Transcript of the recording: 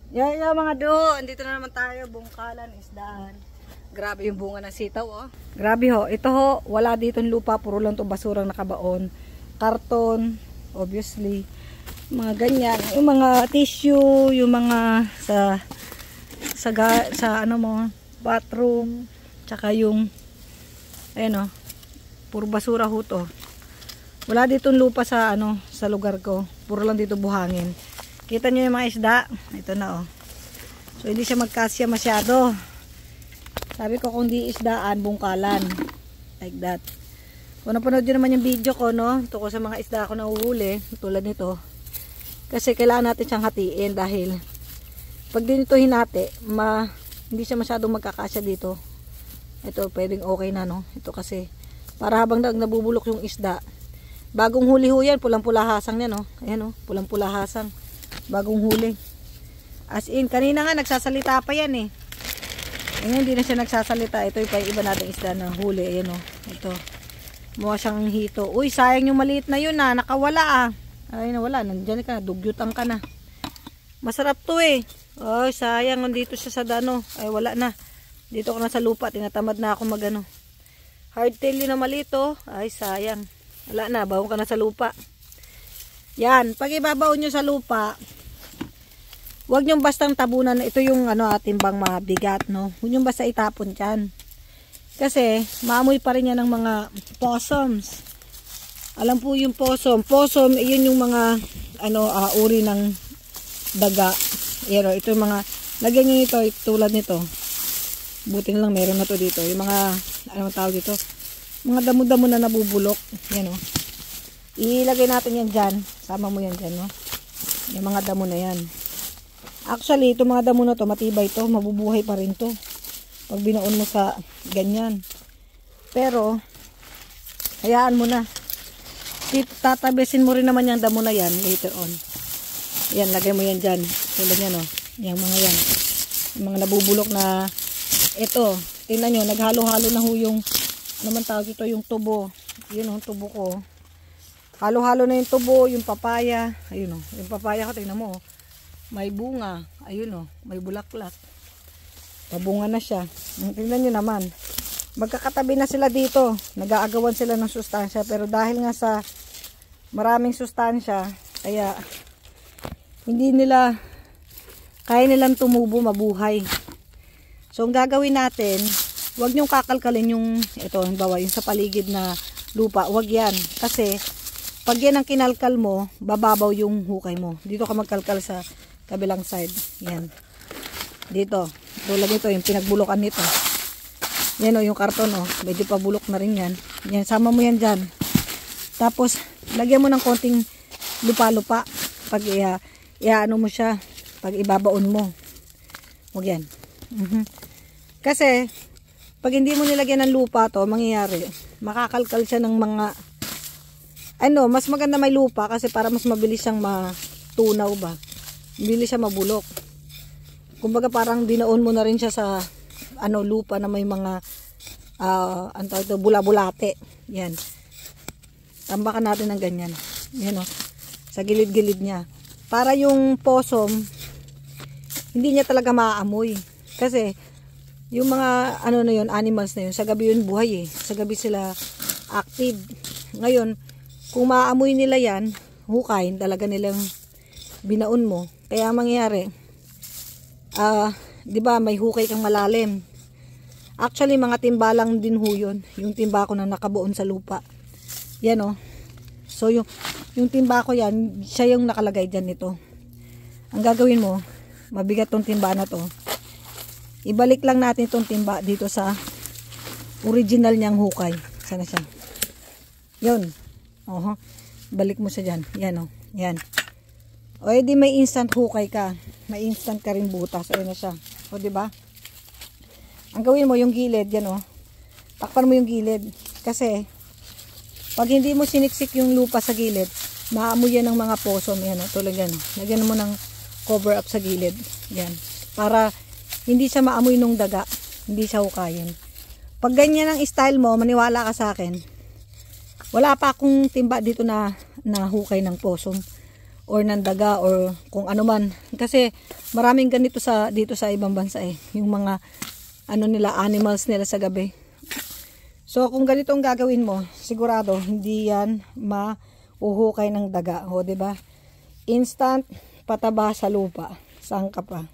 Yeah, mga do, andito na naman tayo, bungkalan, isdaan. Grabe yung bunga ng sitaw, oh. Grabe ho, ito ho, wala dito lupa, puro lang to basurang nakabaon. Karton, obviously. Mga ganyan, yung mga tissue, yung mga sa ano mo, bathroom, tsaka yung ayun oh, puro basura ho to. Wala dito lupa sa ano, sa lugar ko. Puro lang dito buhangin. Kita nyo yung mga isda. Ito na oh. So hindi siya magkasya masyado. Sabi ko kung di isdaan, bungkalan. Like that. Kung napanood nyo naman yung video ko, no? Ito ko sa mga isda ako nahuhuli. Tulad nito. Kasi kailangan natin siyang hatiin dahil pag din ito hinati, hindi siya masyadong magkakasya dito. Ito pwedeng okay na, no? Ito kasi para habang nabubulok yung isda. Bagong huli ho yan, pulang-pulahasang yan, no? Ayan, no? Pulang-pulahasang. Bagong huli. As in, kanina nga nagsasalita pa yan eh. Ngayon hindi na siya nagsasalita. Ito yung iba nating isda na huli. Ayan o. Ito. Mukha siyang hito. Uy, sayang yung maliit na yun ah. Nakawala ah. Ay nawala. Nandiyan ka. Dugyutan ka na. Masarap to eh. Ay sayang. Nandito siya sa dano. Ay wala na. Dito ko na sa lupa. Tinatamad na ako magano. Hardtail yun na maliit oh. Ay sayang. Wala na. Bawang ka na sa lupa. Yan, pag ibabaw nyo sa lupa, huwag nyo bastang tabunan. Ito yung ano, timbang mabigat, no? Huwag nyo basta itapon dyan. Kasi, maamoy pa rin yan ng mga possums. Alam po yung possum. Possum, yun yung mga, ano, uri ng daga. Pero, ito yung mga, lagyan nyo ito, tulad nito. Buti lang, meron na to dito. Yung mga, ano tawag dito? Mga damo-damo na nabubulok. Yan, o. Ilagay natin yan dyan. Sama mo yan dyan, no? Yung mga damo na yan. Actually, itong mga damo na to, matibay to. Mabubuhay pa rin to. Pag binaon mo sa ganyan. Pero, hayaan mo na. Tatabesin mo rin naman yung damo na yan later on. Yan, lagay mo yan dyan. Tulad yan, no? Yung mga yan. Yung mga nabubulok na ito. Tingnan nyo, naghalo-halo na ho yung naman tawag ito, yung tubo. Yun, yung tubo ko. Halo-halo na yung tubo, yung papaya. Ayun o. Yung papaya ko, tingnan mo. May bunga. Ayun o. May bulaklak. Pabunga na siya. Tingnan nyo naman. Magkakatabi na sila dito. Nag-aagawan sila ng sustansya. Pero dahil nga sa maraming sustansya, kaya hindi nila, kaya nilang tumubo, mabuhay. So, ang gagawin natin, huwag nyong kakalkalin yung, ito, halimbawa, yung sa paligid na lupa. Huwag yan. Kasi, pag yan ang kinalkal mo, bababaw yung hukay mo. Dito ka magkalkal sa kabilang side. Yan. Dito. Tulad nito, yung pinagbulukan nito. Yan o, yung karton o. Medyo pabulok na rin yan. Yan, sama mo yan dyan. Tapos, lagyan mo ng konting lupa-lupa. Pag iaano mo siya, pag ibabaon mo. Huwag yan. Kasi, pag hindi mo nilagyan ng lupa to, mangyayari, makakalkal siya ng mga ano, mas maganda may lupa kasi para mas mabilis siyang matunaw ba. Mabilis siya mabulok. Kumbaga parang dinaon mo na rin siya sa ano, lupa na may mga ano ito, bula-bulate. Yan. Tambakan natin ng ganyan. Yan o. Sa gilid-gilid niya. Para yung possum, hindi niya talaga maaamoy. Kasi yung mga ano na yun, animals na yun, sa gabi yun buhay eh. Sa gabi sila active. Ngayon, kung maaamoy nila yan, hukay, talaga nilang binaon mo. Kaya mangyayari, di ba may hukay kang malalim. Actually, mga timba lang din ho yun. Yung timba ko na nakabuon sa lupa. Yan o. So, yung timba ko yan, siya yung nakalagay dyan nito. Ang gagawin mo, mabigat tong timba na to. Ibalik lang natin tong timba dito sa original niyang hukay. Sana siya. Yun. Oho. Balik mo siya dyan. Yan o. Yan. O edi may instant hukay ka. May instant ka rin butas. Ayun na siya. O diba? Ang gawin mo yung gilid. Yan o. Takpan mo yung gilid. Kasi pag hindi mo siniksik yung lupa sa gilid, maamoy yan ng mga possum. Yan o. Tulad yan o. Lagyan mo ng cover up sa gilid. Yan. Para hindi siya maamoy nung daga. Hindi siya hukayin. Pag ganyan ang style mo, maniwala ka sa akin. Wala pa akong timba dito na hukay ng possum. or ng daga or kung ano man. Kasi maraming ganito dito sa ibang bansa eh. Yung mga animals nila sa gabi. So kung ganito ang gagawin mo, sigurado hindi yan mauhukay ng daga. O, diba? Instant pataba sa lupa. Saan ka pa?